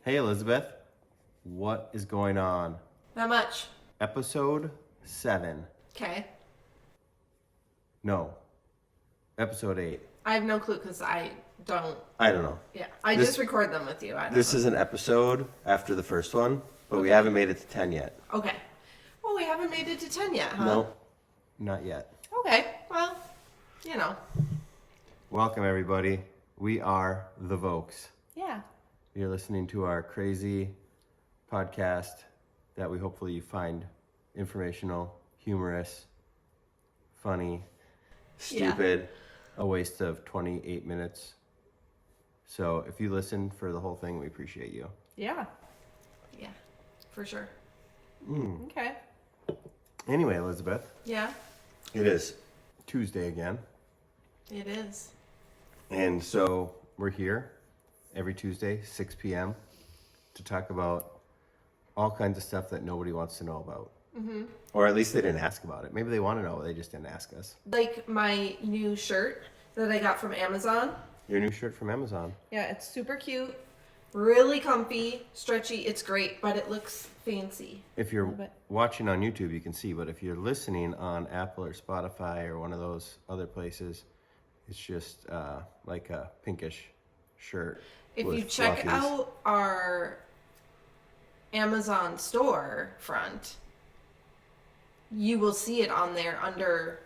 Hey, Elizabeth. What is going on? Not much. Episode 7. Okay. No. Episode 8. I have no clue because I don't. I don't know. Yeah. I just record them with you. I don't This know. is an episode after the first one, but we haven't made it to 10 yet. Okay. Well, we haven't made it to 10 yet, huh? No, not yet. Okay. Well, you know. Welcome, everybody. We are the Vovks. Yeah. You're listening to our crazy podcast that we hopefully you find informational, humorous, funny, stupid, a waste of 28 minutes. So if you listen for the whole thing, we appreciate you. Yeah. Yeah. For sure. Okay. Anyway, Elizabeth, Yeah. it is Tuesday again. It is. And so we're here every Tuesday, 6 p.m. to talk about all kinds of stuff that nobody wants to know about. Mm-hmm. Or at least they didn't ask about it. Maybe they want to know, they just didn't ask us. Like my new shirt that I got from Amazon. Your new shirt from Amazon. Yeah, it's super cute. Really comfy, stretchy. It's great, but it looks fancy. If you're watching on YouTube, you can see, but if you're listening on Apple or Spotify or one of those other places, it's just like a pinkish shirt. If with you check fluffies. out our Amazon store front, you will see it on there under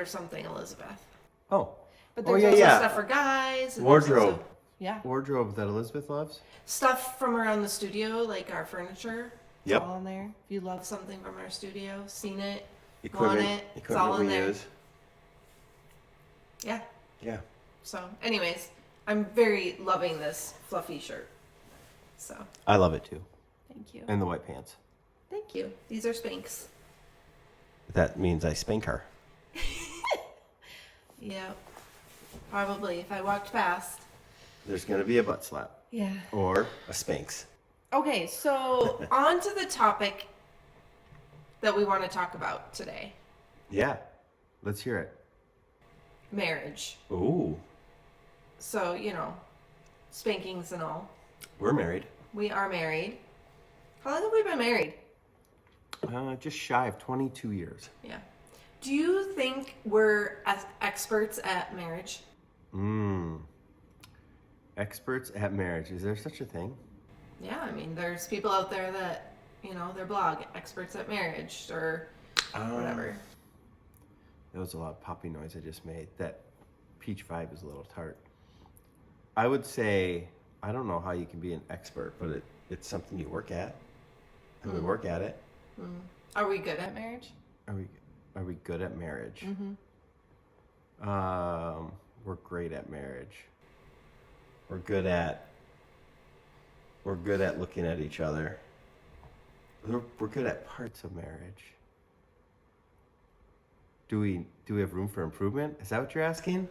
something Elizabeth. Oh. But there's also stuff for guys. And Wardrobe. there's also- yeah. Wardrobe that Elizabeth loves. Stuff from around the studio, like our furniture. It's Yep. all in there. If you love something from our studio, seen it, Equipment, want it, it's all in we there. use. Yeah. Yeah. So, anyways, I'm very loving this fluffy shirt. So, I love it too. thank you. And the white pants. Thank you. These are Spanx. That means I spank her. Yeah. Probably if I walked past. There's going to be a butt slap. Yeah. Or a spanx. Okay, so on to the topic that we want to talk about today. Yeah. Let's hear it. Marriage. Ooh. So, spankings and all. We're married. We are married. How long have we been married? Just shy of 22 years. Yeah. Do you think we're experts at marriage? Experts at marriage. Is there such a thing? Yeah, I mean, there's people out there that, their blog, experts at marriage or whatever. That was a lot of poppy noise I just made. That peach vibe is a little tart. I would say, I don't know how you can be an expert, but it's something you work at. And we work at it. Are we good at marriage? Are we good at marriage? We're great at marriage. We're good at looking at each other. We're good at parts of marriage. Do we have room for improvement? Is that what you're asking?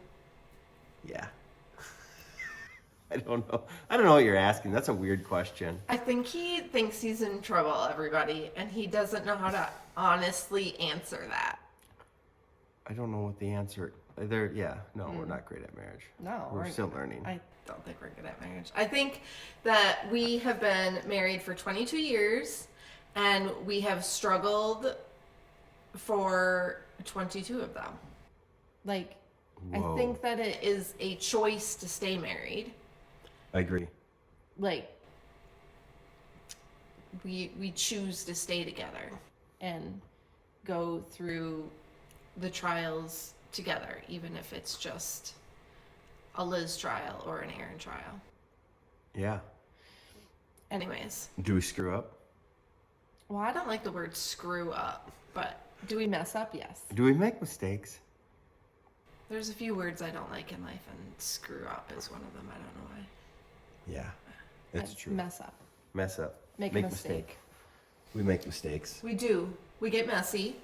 Yeah. I don't know. I don't know what you're asking. That's a weird question. I think he thinks he's in trouble, everybody, and he doesn't know how to honestly answer that. I don't know what the answer. We're not great at marriage. No, we're still learning. I don't think we're good at marriage. I think that we have been married for 22 years, and we have struggled for 22 of them. Like, Whoa. I think that it is a choice to stay married. I agree. Like, we choose to stay together and go through the trials together, even if it's just a Liz trial or an Aaron trial. Yeah. Anyways. Do we screw up? Well, I don't like the word screw up, but do we mess up? Yes. Do we make mistakes? There's a few words I don't like in life, and screw up is one of them. I don't know why. Yeah, it's true. Mess up. Mess up. Make a mistake. We make mistakes. We do. We get messy.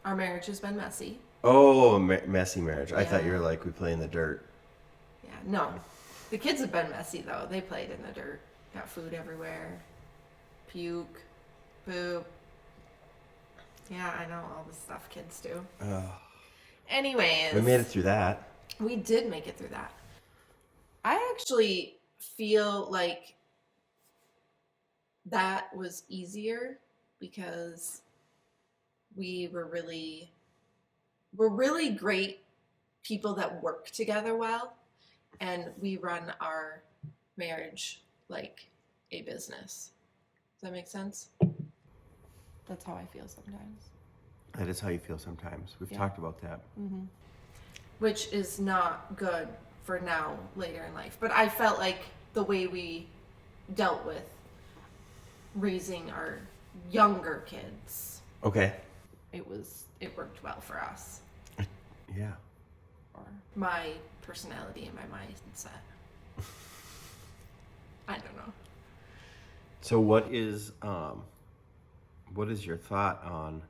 Our marriage has been messy. Oh, messy marriage. I thought you Yeah. were like, we play in the dirt. Yeah, no. The kids have been messy, though. They played in the dirt. Got food everywhere. Puke. Poop. Yeah, I know all the stuff kids do. Anyways. We made it through that. We did make it through that. I actually feel like that was easier because we're really great people that work together well, and we run our marriage like a business. Does that make sense? That's how I feel sometimes. That is how you feel sometimes. We've Yeah. talked about that. Mm-hmm. Which is not good for now, later in life. But I felt like the way we dealt with raising our younger kids, Okay. it worked well for us. Yeah. Or my personality and my mindset. I don't know. So what is your thought on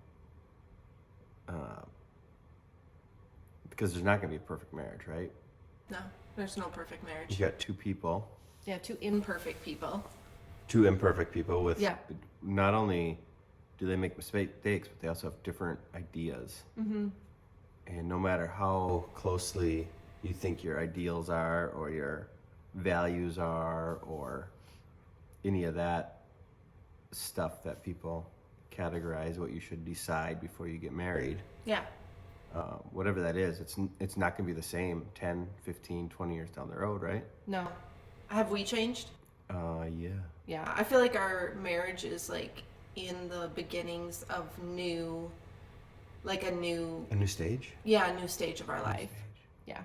because there's not going to be a perfect marriage, right? No, there's no perfect marriage. You got two people. Yeah, two imperfect people. Two imperfect people with Yeah. Not only do they make mistakes, but they also have different ideas. Mm-hmm. And no matter how closely you think your ideals are or your values are or any of that stuff that people categorize what you should decide before you get married, Yeah. whatever that is, it's not going to be the same 10, 15, 20 years down the road, right? No. Have we changed? Yeah. Yeah. I feel like our marriage is like in the beginnings of a new stage? Yeah, a new stage of our life. Stage. Yeah.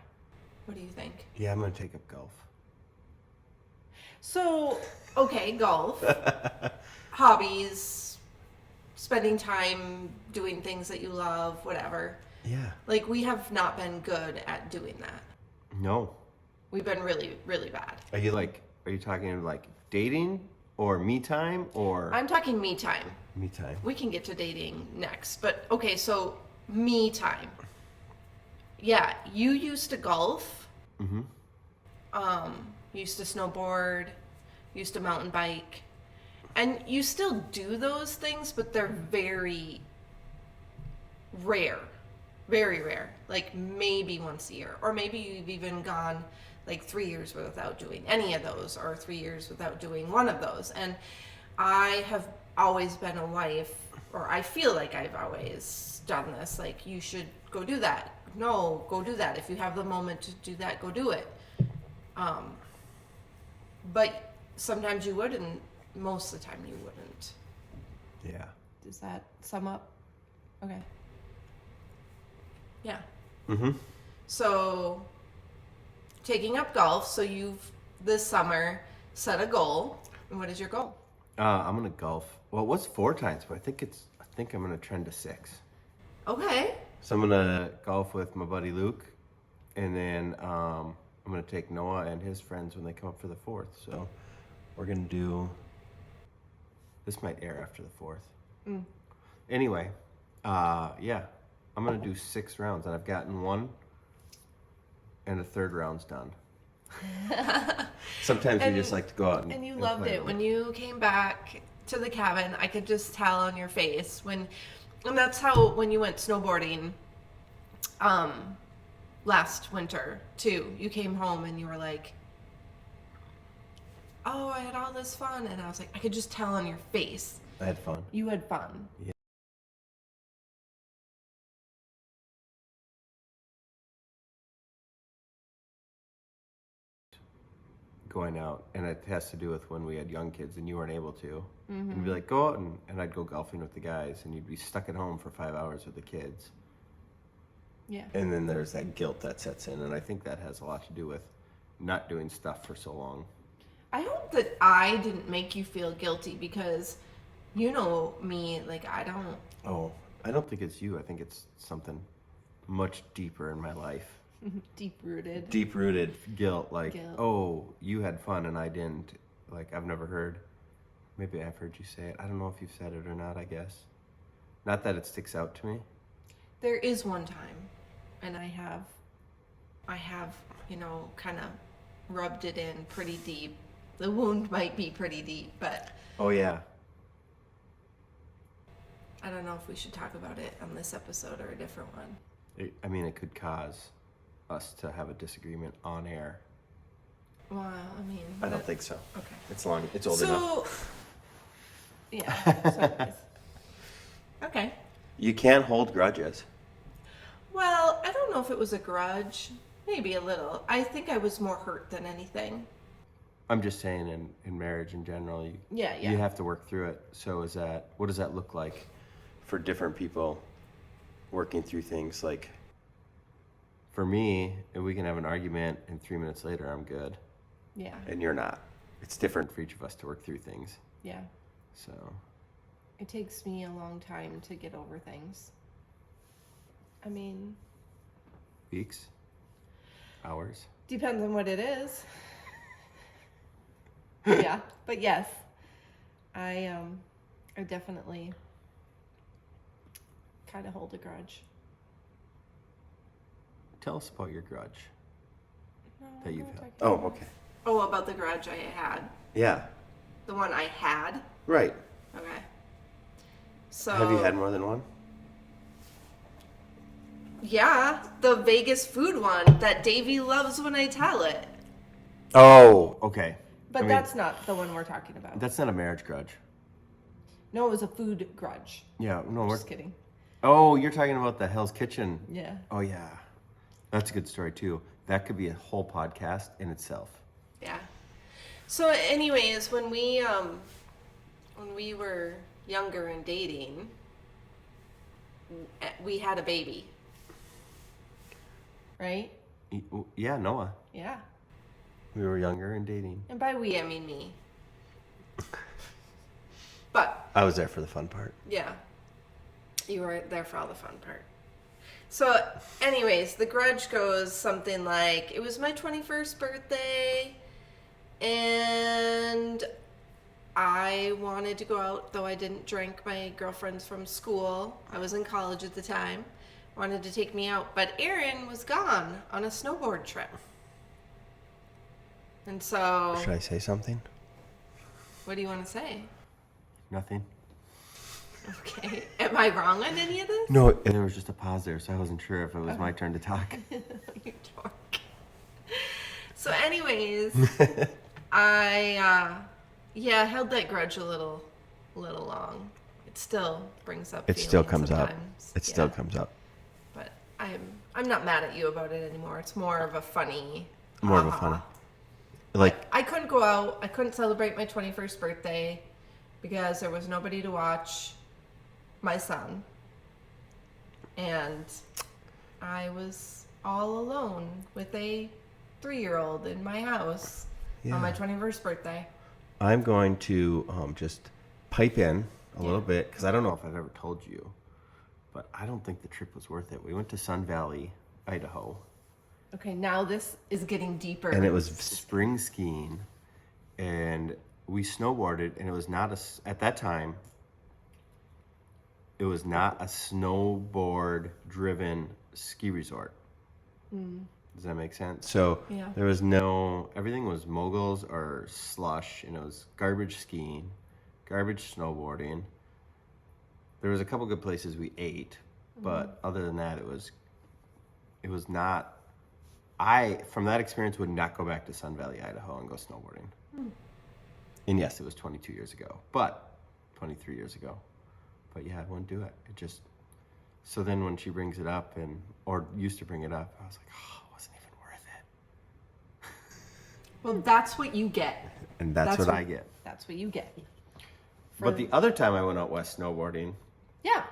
What do you think? Yeah, I'm going to take up golf. So, okay, golf. Hobbies, spending time doing things that you love, whatever. Yeah. Like, we have not been good at doing that. No. We've been really, really bad. Are you talking like dating or me time or? I'm talking me time. Me time. We can get to dating next. But, okay, so me time. Yeah, you used to golf. Mm-hmm. Used to snowboard, used to mountain bike. And you still do those things, but they're very rare. Very rare. Like maybe once a year. Or maybe you've even gone like 3 years without doing any of those, or 3 years without doing one of those. And I have always been a wife, or I feel like I've always done this. Like, you should go do that. No, go do that. If you have the moment to do that, go do it. But sometimes you would, and most of the time you wouldn't. Yeah. Does that sum up? Okay. Yeah. Mm-hmm. So, taking up golf. So you've this summer set a goal. And what is your goal? I'm gonna golf. Well, it was 4 times, but I think I'm gonna trend to 6. Okay. So I'm gonna golf with my buddy Luke, and then I'm gonna take Noah and his friends when they come up for the 4th. So we're gonna do. This might air after the 4th. Mm. Anyway, yeah, I'm gonna do 6 rounds, and I've gotten 1, and the 3rd round's done. Sometimes we just like to go out and you loved play it when you came back to the cabin. I could just tell on your face and that's how when you went snowboarding last winter too. You came home and you were like, "Oh, I had all this fun," and I was like, I could just tell on your face. I had fun. You had fun. Yeah. Going out, and it has to do with when we had young kids and you weren't able to. Mm-hmm. And be like, go out, and I'd go golfing with the guys, and you'd be stuck at home for 5 hours with the kids. Yeah. And then there's that guilt that sets in, and I think that has a lot to do with not doing stuff for so long. I hope that I didn't make you feel guilty, because you know me, like I don't think it's you. I think it's something much deeper in my life. deep-rooted Guilt, like, Guilt. Oh, you had fun and I didn't. Like, I've never heard, maybe I've heard you say it. I don't know if you've said it or not, I guess. Not that it sticks out to me. There is one time, and I have, kind of rubbed it in pretty deep. The wound might be pretty deep, but Oh, yeah. I don't know if we should talk about it on this episode or a different one. It could cause us to have a disagreement on air. Well, I mean... I don't think so. Okay. It's long. It's old enough. Yeah. So anyways. Okay. You can't hold grudges. Well, I don't know if it was a grudge. Maybe a little. I think I was more hurt than anything. I'm just saying in marriage in general, you have to work through it. So what does that look like for different people working through things? Like, for me, if we can have an argument and 3 minutes later I'm good. Yeah. And you're not. It's different for each of us to work through things. Yeah. So. It takes me a long time to get over things. I mean. Weeks? Hours? Depends on what it is. Yeah, but yes, I definitely kind of hold a grudge. Tell us about your grudge No, that you've I'm not had. talking Oh, about- okay. Oh, about the grudge I had. Yeah. The one I had. Right. Okay. So. Have you had more than one? Yeah, the Vegas food one that Davey loves when I tell it. Oh, okay. But I mean, that's not the one we're talking about. That's not a marriage grudge. No, it was a food grudge. Yeah, no, we're Just kidding. Oh, you're talking about the Hell's Kitchen. Yeah. Oh yeah. That's a good story too. That could be a whole podcast in itself. Yeah. So anyways, when we were younger and dating, we had a baby. Right? Yeah, Noah. Yeah. We were younger and dating. And by we, I mean me. But I was there for the fun part. yeah, you were there for all the fun part. So anyways, the grudge goes something like, it was my 21st birthday and I wanted to go out, though I didn't drink. My girlfriends from school, I was in college at the time, wanted to take me out, but Aaron was gone on a snowboard trip. And so... Should I say something? What do you want to say? Nothing. Okay. Am I wrong on any of this? No, there was just a pause there, so I wasn't sure if it was my turn to talk. You dork. So anyways, I held that grudge a little long. It still brings up It still feelings comes up. sometimes. It still comes up. But I'm not mad at you about it anymore. It's more of a funny. More of a funny. Like, I couldn't go out. I couldn't celebrate my 21st birthday because there was nobody to watch my son. And I was all alone with a 3-year-old in my house on my 21st birthday. I'm going to just pipe in a little bit, because I don't know if I've ever told you, but I don't think the trip was worth it. We went to Sun Valley, Idaho. Okay, now this is getting deeper. And it was spring skiing, and we snowboarded, and it was not at that time, it was not a snowboard-driven ski resort. Does that make sense? So Yeah. there was everything was moguls or slush, and it was garbage skiing, garbage snowboarding. There was a couple good places we ate, but other than that, it was not. I, from that experience, would not go back to Sun Valley, Idaho and go snowboarding. And yes, it was 22 years ago, but 23 years ago. But yeah, I wouldn't do it. It just, so then when she brings it up or used to bring it up, I was like, oh, it wasn't even worth it. Well, that's what you get. And that's what I get. That's what you get. But the other time I went out west snowboarding, Yeah.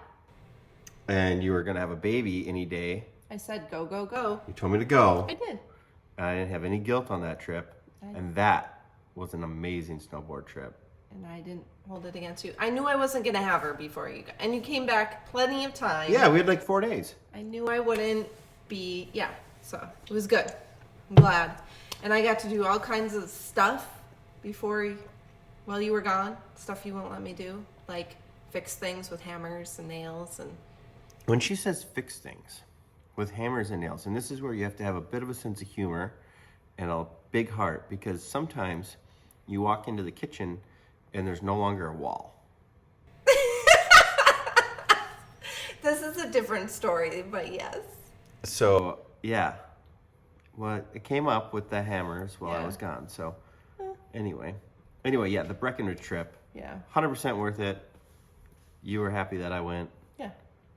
and you were going to have a baby any day, I said, go, go, go. you told me to go. I did. And I didn't have any guilt on that trip. And that was an amazing snowboard trip. And I didn't hold it against you. I knew I wasn't going to have her before you got, and you came back plenty of time. Yeah, we had like 4 days. I knew I wouldn't be, so it was good. I'm glad. And I got to do all kinds of stuff while you were gone. Stuff you won't let me do. Like fix things with hammers and nails. And When she says fix things with hammers and nails, and this is where you have to have a bit of a sense of humor and a big heart, because sometimes you walk into the kitchen and there's no longer a wall. this is a different story, but yes. So, yeah. Well, it came up with the hammers while I Yeah. was gone. So, anyway, yeah, the Breckenridge trip, Yeah. 100% worth it. You were happy that I went. Yeah.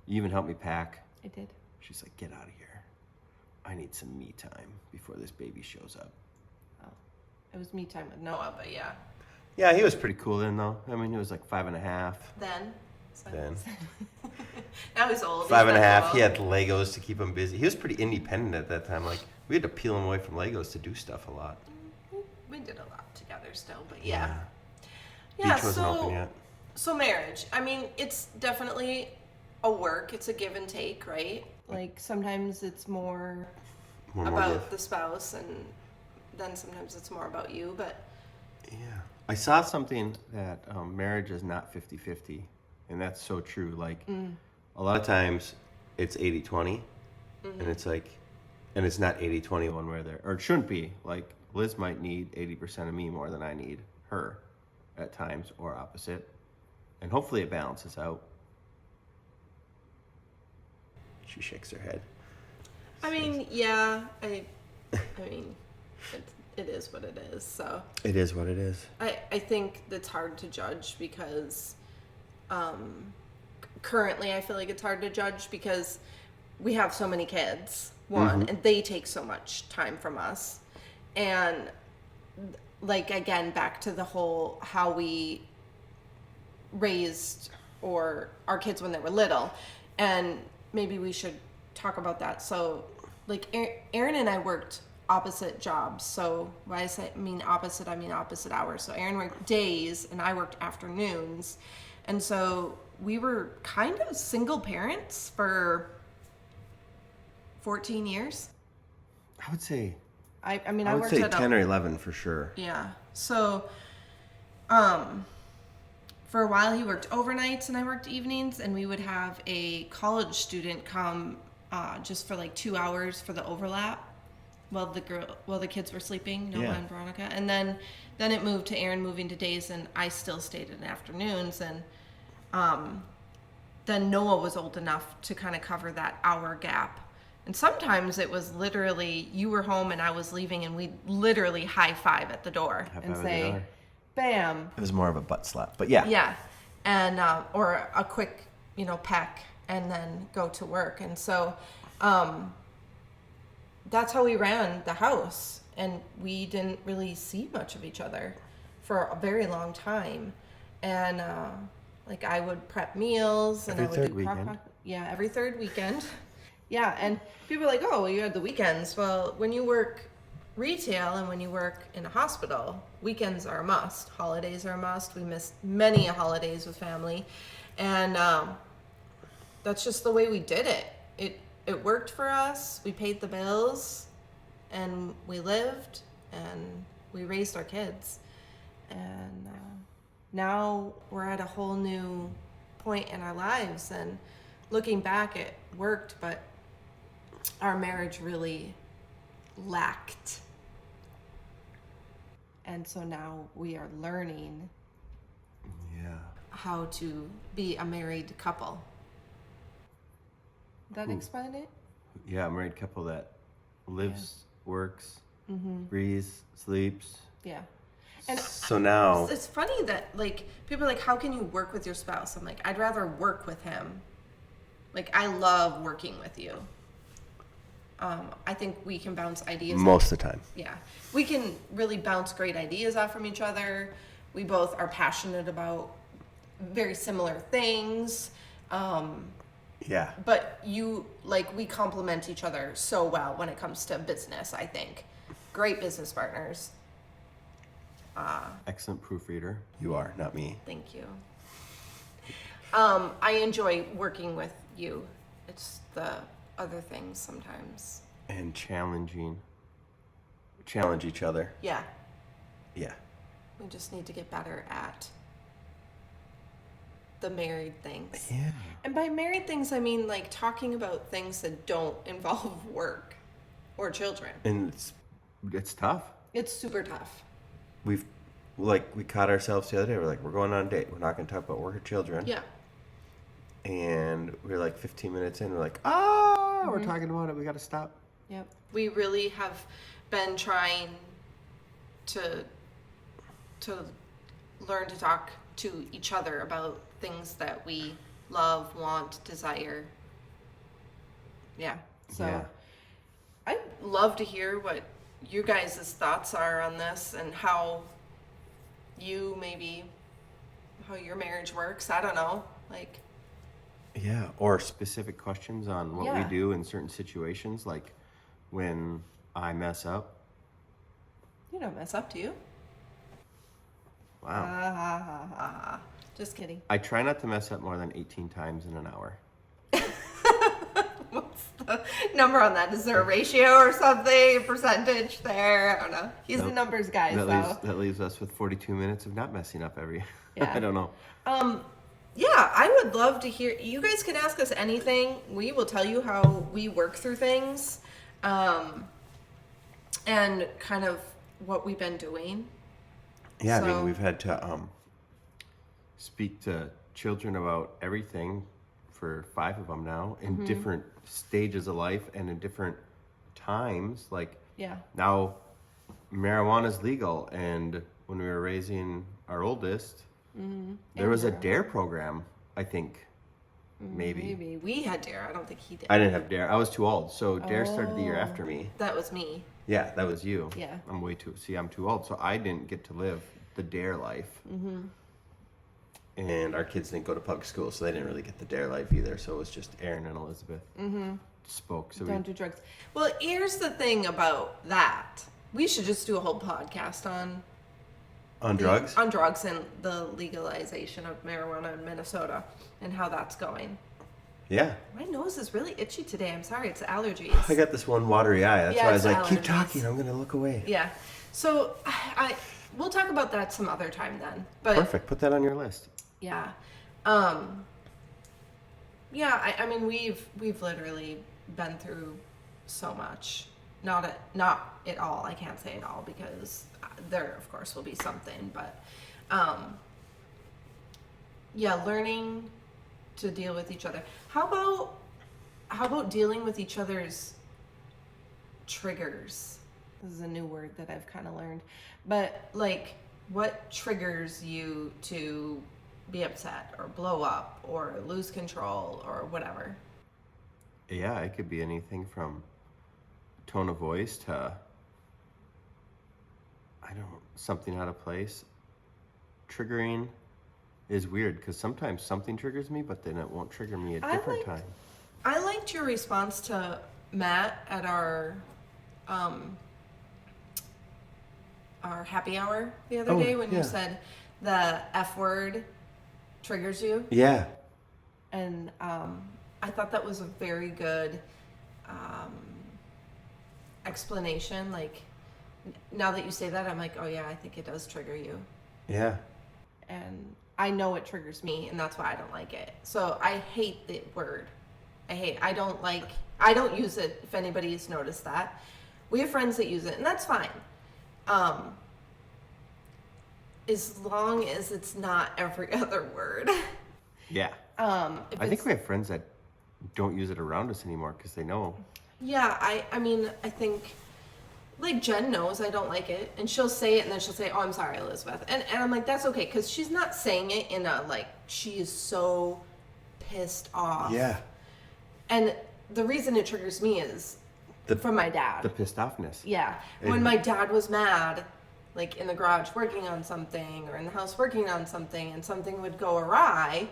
You even helped me pack. I did. She's like, get out of here. I need some me time before this baby shows up. Oh, it was me time with Noah, but yeah. Yeah, he was pretty cool then, though. I mean, he was like 5.5. Then. So Then. Now he's old. 5.5. He had Legos to keep him busy. He was pretty independent at that time. Like, we had to peel him away from Legos to do stuff a lot. We did a lot together still, but yeah. Beach wasn't open yet. So marriage, I mean, it's definitely a work. It's a give and take, right? Like sometimes it's more about the spouse, and then sometimes it's more about you. But yeah, I saw something that marriage is not 50-50, and that's so true. Like a lot of times it's 80-20, and it's like, and it's not 80-20 one way or there, or it shouldn't be. Like Liz might need 80% of me more than I need her at times, or opposite, and hopefully it balances out. She shakes her head. I mean, yeah, I mean, it is what it is. So it is what it is. I think it's hard to judge because currently I feel like it's hard to judge because we have so many kids, and they take so much time from us. And like, again, back to the whole how we raised or our kids when they were little. And maybe we should talk about that. So like Aaron and I worked opposite jobs. So when I mean opposite hours. So Aaron worked days and I worked afternoons. And so we were kind of single parents for 14 years. I would say I I would worked say at 10 or 11 for sure. Yeah. So, for a while he worked overnights and I worked evenings, and we would have a college student come just for like 2 hours for the overlap while the kids were sleeping, Noah and Veronica. And then it moved to Aaron moving to days, and I still stayed in afternoons. And then Noah was old enough to kind of cover that hour gap. And sometimes it was literally you were home and I was leaving, and we'd literally high five at the door and say, "Bam!" It was more of a butt slap, but yeah. Yeah, and or a quick, peck, and then go to work. And so that's how we ran the house, and we didn't really see much of each other for a very long time. And like I would prep meals, and I would do crock pot. Yeah, every third weekend. Yeah, and people are like, oh, well, you had the weekends. Well, when you work retail and when you work in a hospital, weekends are a must. Holidays are a must. We missed many holidays with family. And that's just the way we did it. It worked for us. We paid the bills, and we lived, and we raised our kids. And now we're at a whole new point in our lives, and looking back, it worked, but our marriage really lacked. And so now we are learning how to be a married couple. That explain it? Yeah, a married couple that lives, works, breathes, sleeps. Yeah. And so now it's funny that like people are like, how can you work with your spouse? I'm like, I'd rather work with him. Like, I love working with you. I think we can bounce ideas most of the time. Yeah. We can really bounce great ideas off from each other. We both are passionate about very similar things. Yeah. But we complement each other so well when it comes to business, I think. Great business partners. Excellent proofreader. You are, not me. Thank you. I enjoy working with you. It's the other things sometimes. And challenge each other. Yeah. Yeah. We just need to get better at the married things. Yeah. And by married things, I mean like talking about things that don't involve work or children. And it's tough. It's super tough. We caught ourselves the other day. We're like, we're going on a date. We're not going to talk about work or children. Yeah. And we were like 15 minutes in. We're like, we're talking about it. We got to stop. Yep. We really have been trying to learn to talk to each other about things that we love, want, desire. Yeah. So Yeah. I'd love to hear what you guys' thoughts are on this and how your marriage works. I don't know. Like, Yeah, or specific questions on what we Yeah. do in certain situations, like when I mess up. you don't mess up, do you? Wow. Ha ha ha ha. Just kidding. I try not to mess up more than 18 times in an hour. What's the number on that? Is there a ratio or something? A percentage there? I don't know. He's the Nope. numbers guy, That leaves us with 42 minutes of not messing up every. Yeah. I don't know. Yeah, I would love to hear. You guys can ask us anything. We will tell you how we work through things, and kind of what we've been doing. Yeah, I So- mean, we've had to speak to children about everything for 5 of them now in different stages of life and in different times. Like Yeah. now, marijuana's legal, and when we were raising our oldest, there was a Andrew. DARE program, I think. Maybe. Maybe we had Dare. I don't think he did. I didn't have DARE. I was too old, so DARE started the year Oh. after me. That was me. Yeah, that was you. Yeah. I'm way too. See, I'm too old, so I didn't get to live the DARE life. And our kids didn't go to public school, so they didn't really get the DARE life either. So it was just Aaron and Elizabeth spoke. So Don't do drugs. Well, here's the thing about that. We should just do a whole podcast on drugs. on drugs and the legalization of marijuana in Minnesota and how that's going. Yeah, My nose is really itchy today. I'm sorry. It's I allergies. got this one watery eye. That's Yeah, why I was it's like, keep allergies. talking. I'm gonna look away. Yeah. So we'll talk about that some other time then. But Perfect. Put that on your list. yeah. Yeah, I mean we've literally been through so much. Not at all. I can't say it all because there of course will be something, but yeah, learning to deal with each other. How about dealing with each other's triggers? This is a new word that I've kind of learned. But like what triggers you to be upset or blow up or lose control or whatever? Yeah, it could be anything from tone of voice to something out of place. Triggering is weird because sometimes something triggers me, but then it won't trigger me a different time. I liked your response to Matt at our happy hour the other day when yeah. you said the F word triggers you. Yeah. And I thought that was a very good explanation. Like, now that you say that, I'm like, oh yeah, I think it does trigger you. Yeah. And I know it triggers me, and that's why I don't like it. So I hate the word. I don't use it, if anybody's noticed that. We have friends that use it, and that's fine. As long as it's not every other word. Yeah. I think we have friends that don't use it around us anymore because they know. Yeah, I mean, I think, like, Jen knows I don't like it, and she'll say it, and then she'll say, oh, I'm sorry, Elizabeth. And I'm like, that's okay, because she's not saying it in a, like, she is so pissed off. Yeah. And the reason it triggers me is from my dad. The pissed offness. Yeah. When my dad was mad, like, in the garage working on something, or in the house working on something, and something would go awry,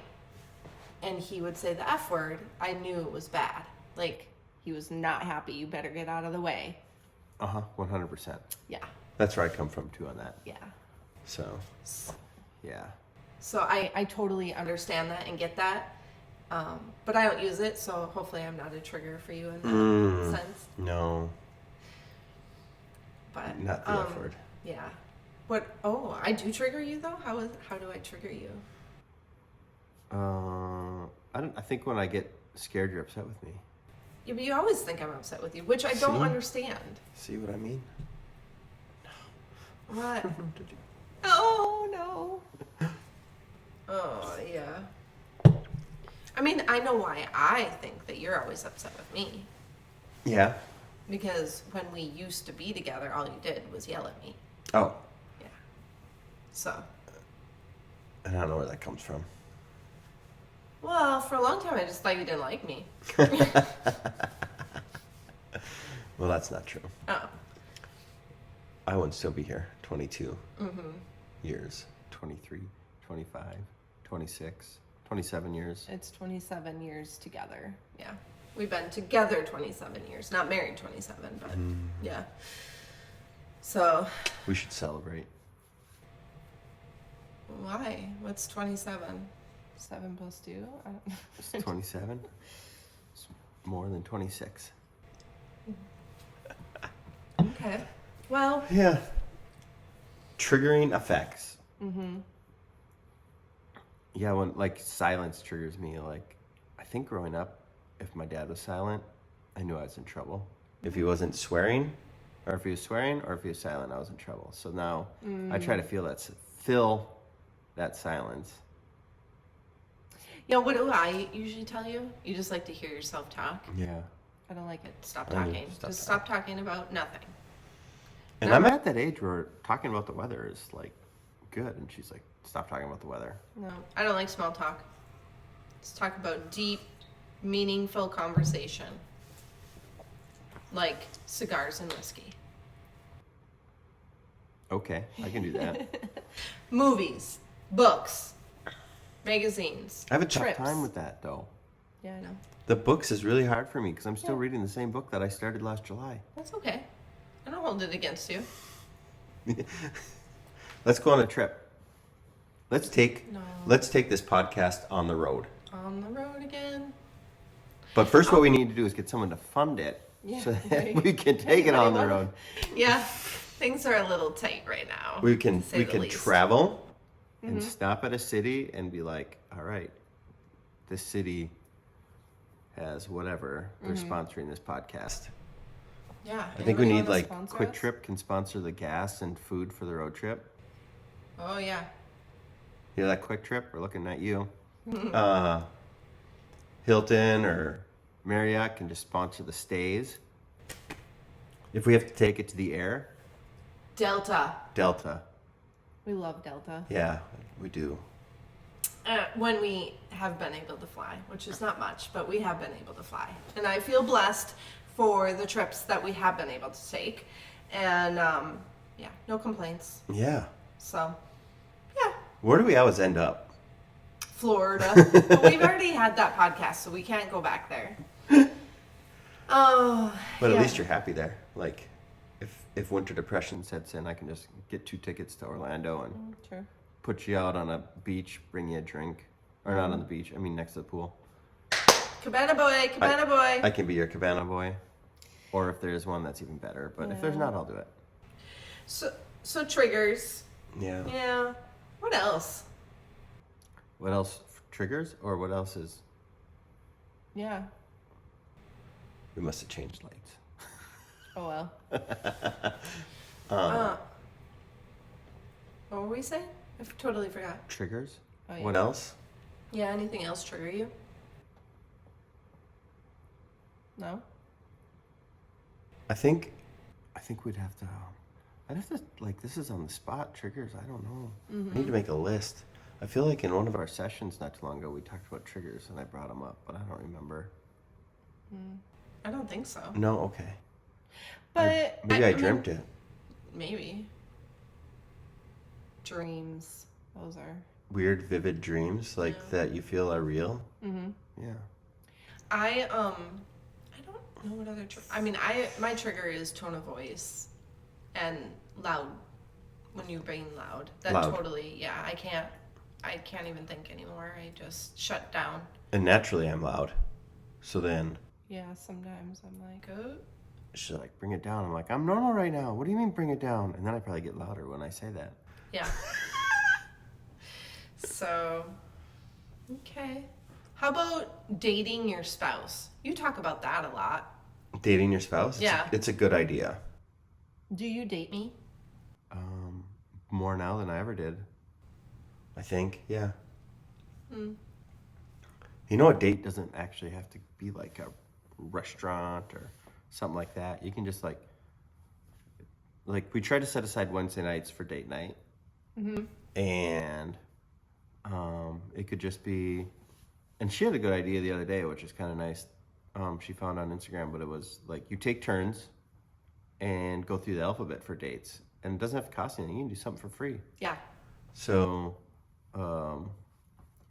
and he would say the F word, I knew it was bad. Like, he was not happy. You better get out of the way. 100%. Yeah. That's where I come from too on that. Yeah. So, yeah. So I totally understand that and get that. But I don't use it, so hopefully I'm not a trigger for you in that sense. No, But not the F word. Yeah. What? Oh, I do trigger you though. How do I trigger you? I think when I get scared, you're upset with me. Yeah, but you always think I'm upset with you, which I don't See? understand. See what I mean? What? Oh no. Oh yeah. I mean, I know why I think that you're always upset with me. Yeah. Because when we used to be together, all you did was yell at me. Oh. Yeah. So. And I don't know where that comes from. Well, for a long time, I just thought you didn't like me. Well, that's not true. Oh. I would still be here 22 years, 23, 25, 26, 27 years. It's 27 years together. Yeah. We've been together 27 years. Not married 27, but yeah. So. We should celebrate. Why? What's 27? 7 plus 2? It's 27. It's more than 26. Okay. Well. Yeah. Triggering effects. Yeah, when like silence triggers me. Like, I think growing up, if my dad was silent, I knew I was in trouble. If he wasn't swearing, or if he was swearing, or if he was silent, I was in trouble. So now I try to fill that silence. Yeah, what do I usually tell you? You just like to hear yourself talk. Yeah. I don't like it. Stop talking. Just stop talking about nothing. And I'm at that age where talking about the weather is like good. And she's like, stop talking about the weather. No, I don't like small talk. Let's talk about deep, meaningful conversation. Like cigars and whiskey. Okay, I can do that. Movies, books, magazines. I have a trips. tough time with that though. Yeah, I know. The books is really hard for me because I'm still reading the same book that I started last July. That's okay. I don't hold it against you. Let's go on a trip. Let's take this podcast on the road. On the road again. But first what we need to do is get someone to fund it so that we can take it on the road. Yeah. Things are a little tight right now. We can least. travel and stop at a city and be like, all right, this city has whatever. They're sponsoring this podcast. Yeah. I think we need like Quick Trip can sponsor the gas and food for the road trip. Oh yeah. You know that Quick Trip? We're looking at you. Hilton or Marriott can just sponsor the stays. If we have to take it to the air. Delta. We love Delta. Yeah, we do. When we have been able to fly, which is not much, but we have been able to fly. And I feel blessed for the trips that we have been able to take. And yeah, no complaints. Yeah. So, yeah. Where do we always end up? Florida. But we've already had that podcast, so we can't go back there. Oh. But at least you're happy there. Like, if winter depression sets in, I can just get 2 tickets to Orlando and put you out on a beach, bring you a drink. Or not on the beach, I mean next to the pool. Cabana boy. I can be your cabana boy. Or if there's one, that's even better. But if there's not, I'll do it. So triggers. Yeah. Yeah. What else? What else? Triggers? Or what else is... Yeah. We must have changed lights. Oh well. What were we saying? I totally forgot. Triggers? Oh, yeah. What else? Yeah, anything else trigger you? No? I think we'd have to... I'd have to, like, this is on the spot, triggers, I don't know. I need to make a list. I feel like in one of our sessions not too long ago, we talked about triggers, and I brought them up, but I don't remember. I don't think so. No, okay. But... I dreamt it. Maybe. Dreams. Those are... Weird, vivid dreams, like, that you feel are real? Mm-hmm. Yeah. I don't know what other... my trigger is tone of voice. And loud, when you're being loud. That totally, yeah, I can't even think anymore. I just shut down. And naturally I'm loud. So then... Yeah, sometimes I'm like, oh. She's like, bring it down. I'm like, I'm normal right now. What do you mean bring it down? And then I probably get louder when I say that. Yeah. So, okay. How about dating your spouse? You talk about that a lot. Dating your spouse? Yeah. It's a good idea. Do you date me? More now than I ever did. I think, yeah. You know, a date doesn't actually have to be like a restaurant or something like that. You can just like we try to set aside Wednesday nights for date night. And it could just be, and she had a good idea the other day, which is kind of nice. She found on Instagram, but it was like you take turns and go through the alphabet for dates, and it doesn't have to cost anything. You can do something for free. Yeah. So,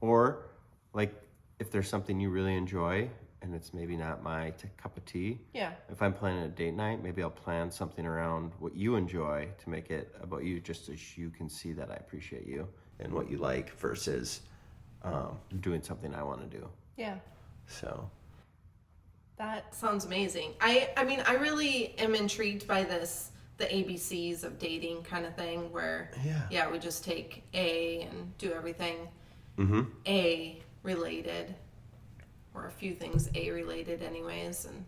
or like if there's something you really enjoy and it's maybe not my cup of tea. Yeah. If I'm planning a date night, maybe I'll plan something around what you enjoy to make it about you, just so you can see that I appreciate you and what you like versus doing something I want to do. Yeah. So. That sounds amazing. I mean, I really am intrigued by this, the ABCs of dating kind of thing where, we just take A and do everything A related, or a few things A related anyways. And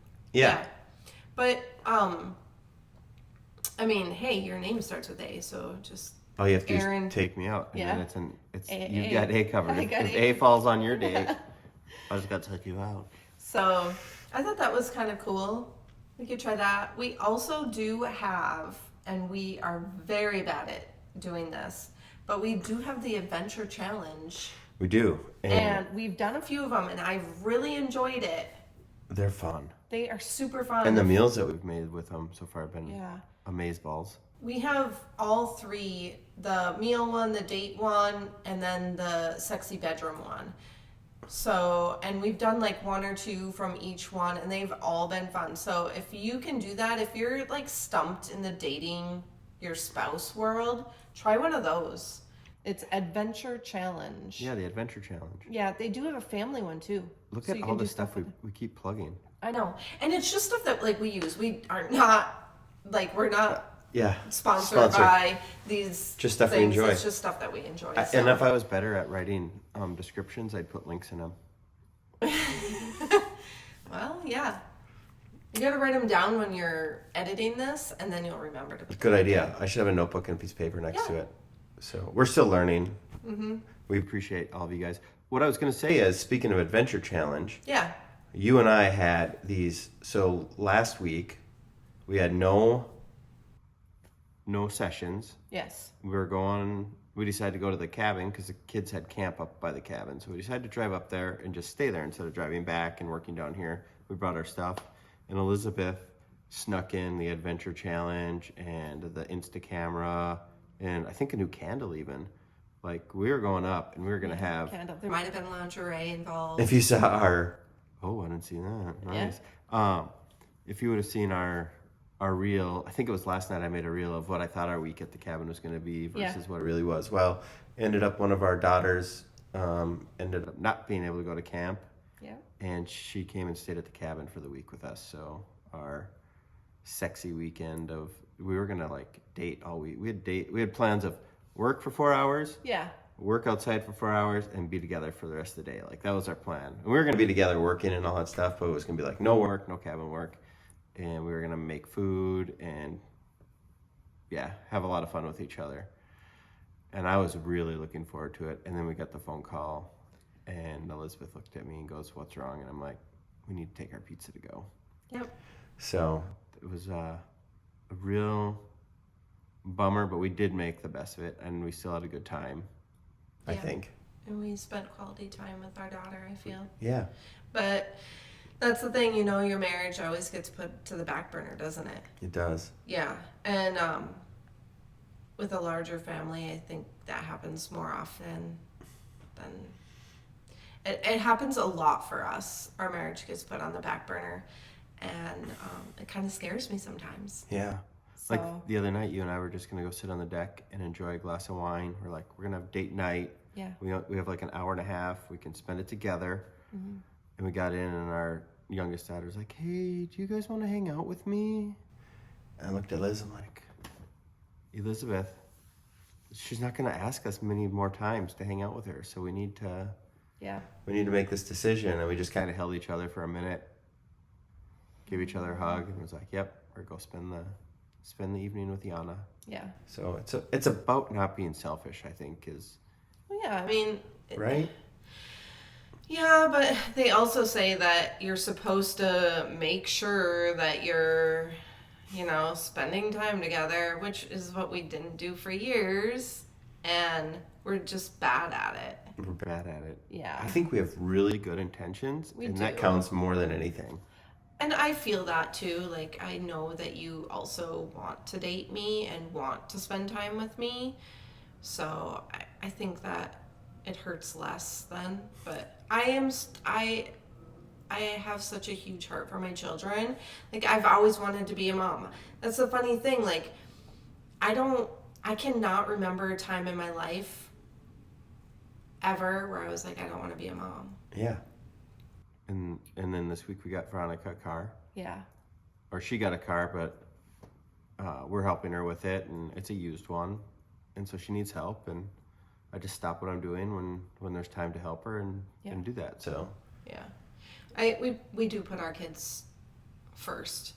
but, I mean, hey, your name starts with A, so just all you have to do Aaron, is take me out, and then it's A, you've got A covered. If A falls on your date, I just got to take you out. So I thought that was kind of cool. We could try that. We also do have, and we are very bad at doing this, but we do have the adventure challenge. We do. And we've done a few of them, and I've really enjoyed it. They're fun. They are super fun. And the meals that we've made with them so far have been amazeballs. We have all three, the meal one, the date one, and then the sexy bedroom one. So, and we've done like one or two from each one, and they've all been fun. So if you can do that, if you're like stumped in the dating your spouse world, try one of those. It's Adventure Challenge. Yeah, the Adventure Challenge. Yeah, they do have a family one too. Look at all the stuff we keep plugging. I know. And it's just stuff that like we use. We are not, like, we're not sponsored by these just stuff things. we enjoy. It's just stuff that we enjoy. And if I was better at writing descriptions, I'd put links in them. Well, yeah. You gotta write them down when you're editing this, and then you'll remember to. Good idea. I should have a notebook and a piece of paper next to it. So we're still learning. We appreciate all of you guys. What I was going to say is, speaking of Adventure Challenge, you and I had these. So last week we had no sessions. Yes. We decided to go to the cabin because the kids had camp up by the cabin. So we decided to drive up there and just stay there instead of driving back and working down here. We brought our stuff, and Elizabeth snuck in the Adventure Challenge and the Insta camera, and I think a new candle even. Like, we were going up, and we were going to have... Candle. There might have been lingerie involved. If you saw our... Oh, I didn't see that. Nice. Yeah. If you would have seen our reel, I think it was last night I made a reel of what I thought our week at the cabin was going to be versus what it really was. Well, ended up one of our daughters ended up not being able to go to camp. Yeah. And she came and stayed at the cabin for the week with us. So our sexy weekend of... We were going to, like, date all week. We had plans of work for 4 hours. Yeah. Work outside for 4 hours and be together for the rest of the day. Like, that was our plan. And we were going to be together working and all that stuff, but it was going to be like no work, no cabin work. And we were going to make food and, have a lot of fun with each other. And I was really looking forward to it. And then we got the phone call, and Elizabeth looked at me and goes, "What's wrong?" And I'm like, "We need to take our pizza to go." Yep. So it was a real bummer, but we did make the best of it, and we still had a good time, I think. And we spent quality time with our daughter, I feel. Yeah. But that's the thing, your marriage always gets put to the back burner, doesn't it? It does. Yeah. And with a larger family, I think that happens more often than... It happens a lot for us. Our marriage gets put on the back burner, and it kind of scares me sometimes. Yeah. So, like the other night, you and I were just going to go sit on the deck and enjoy a glass of wine. We're like, we're going to have date night. Yeah. We have like an hour and a half. We can spend it together. Mm-hmm. And we got in, and our youngest daughter's like, "Hey, do you guys want to hang out with me?" And I looked at Liz, I'm like, Elizabeth, she's not going to ask us many more times to hang out with her. So we need to make this decision. And we just kind of held each other for a minute, gave each other a hug, and was like, yep, we're going to go spend the evening with Yana. Yeah. So it's about not being selfish, I think, is... Well, yeah, I mean... Right? Yeah, but they also say that you're supposed to make sure that you're, spending time together, which is what we didn't do for years, and we're just bad at it. We're bad at it. Yeah. I think we have really good intentions, and that counts more than anything. And I feel that too. Like, I know that you also want to date me and want to spend time with me. So I think that it hurts less then. But I have such a huge heart for my children. Like, I've always wanted to be a mom. That's the funny thing. Like, I cannot remember a time in my life ever where I was like, I don't want to be a mom. Yeah. And then this week we got Veronica a car. Yeah. Or she got a car, but we're helping her with it, and it's a used one. And so she needs help, and I just stop what I'm doing when there's time to help her and do that. So yeah. We do put our kids first.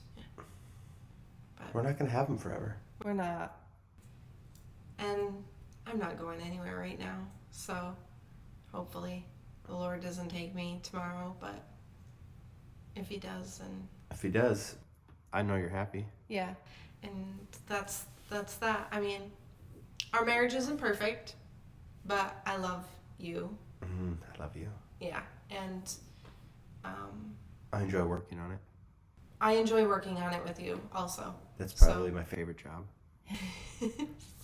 But we're not going to have them forever. we're not. And I'm not going anywhere right now. So hopefully the Lord doesn't take me tomorrow, but if he does, then If he does, I know you're happy. yeah. And that's that. I mean, our marriage isn't perfect, but I love you. I love you. Yeah. And I enjoy working on it. I enjoy working on it with you also. That's probably my favorite job.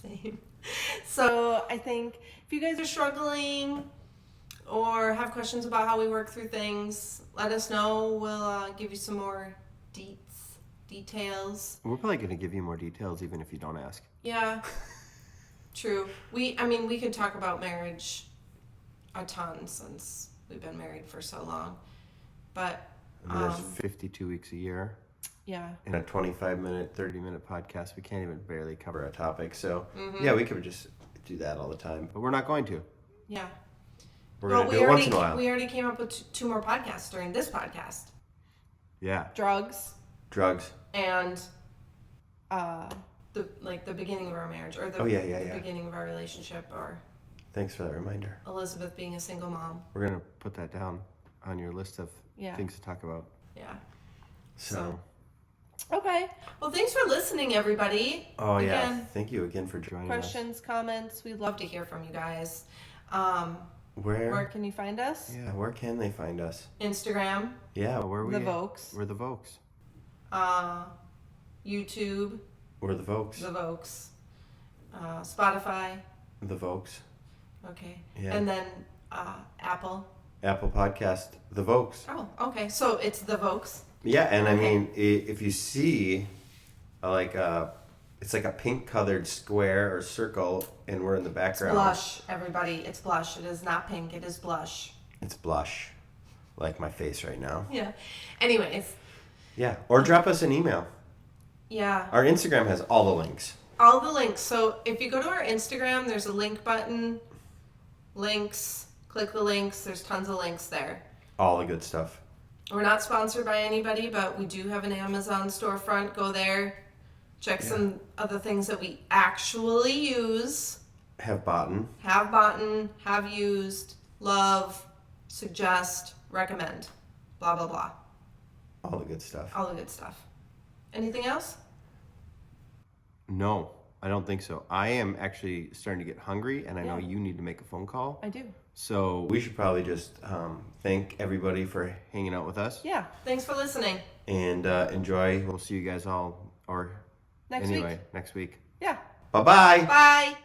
Same. So I think if you guys are struggling or have questions about how we work through things, let us know. We'll give you some more details. We're probably going to give you more details even if you don't ask. Yeah, true. We could talk about marriage a ton since we've been married for so long. But I mean, there's 52 weeks a year. yeah. In a 25-minute, 30-minute podcast, we can't even barely cover a topic. So, yeah, we could just do that all the time. But we're not going to. Yeah. We're going to do it once in a while. We already came up with two more podcasts during this podcast. Yeah. Drugs. And the beginning of our marriage, or the beginning of our relationship, or Thanks for that reminder. Elizabeth being a single mom. We're going to put that down on your list of things to talk about. Yeah. So. Okay. Well, thanks for listening, everybody. Oh, yeah. Thank you again for joining us. Questions, comments. We'd love to hear from you guys. Where can you find us? Yeah, where can they find us? Instagram. Yeah, where are we? The Vovks. We're the Vokes. YouTube. We're the Vokes. The Vokes. Spotify. The Vokes. Okay. Yeah. And then Apple. Apple Podcast. The Vokes. Oh, okay. So it's The Vokes. Yeah, and I mean, if you see, it's like a pink-colored square or circle, and we're in the background. It's blush, everybody. It's blush. It is not pink. It is blush. It's blush, like my face right now. Yeah. Anyways. Yeah, or drop us an email. Yeah. Our Instagram has all the links. All the links. So if you go to our Instagram, there's a link button. Links. Click the links. There's tons of links there. All the good stuff. We're not sponsored by anybody, but we do have an Amazon storefront. Go there. Check some of the things that we actually use. Have bought. Have used, love, suggest, recommend. Blah, blah, blah. All the good stuff. All the good stuff. Anything else? No, I don't think so. I am actually starting to get hungry, and I know you need to make a phone call. I do. So we should probably just thank everybody for hanging out with us. Yeah. Thanks for listening. And enjoy. We'll see you guys all, next week. Next week. Yeah. Bye-bye. Bye.